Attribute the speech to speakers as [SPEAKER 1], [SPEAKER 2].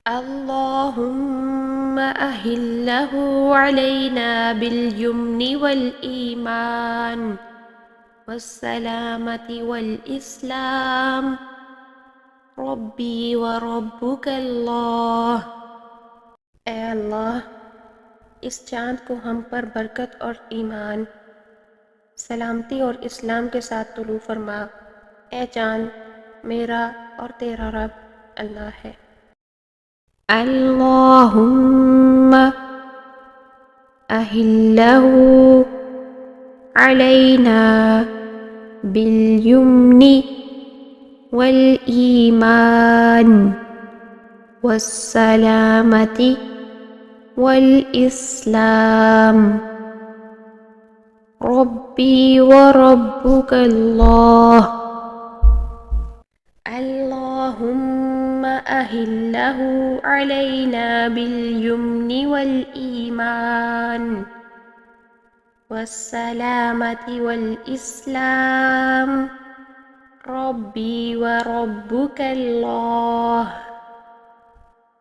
[SPEAKER 1] اللهم أهله علينا باليمن والإيمان والسلامة والإسلام ربي وربك الله। ए अल्लाह, इस चाँद को हम पर बरकत और ईमान, सलामती और इस्लाम के साथ तुलू फरमा। ए चाँद, मेरा और तेरा रब अल्लाह है। अल्लाहुम्मा अहिल्लहु अलैना बिल्युम्नि वल ईमान वस्सलामति वल इस्लाम रब्बी व रब्बुकल्लाह। अल्लाहुम्मा अहिल्लहु अलैना बिल्युम्नि वल ईमान वस्सलामति वल इस्लाम रब्बी व रब्बुकल्लाह।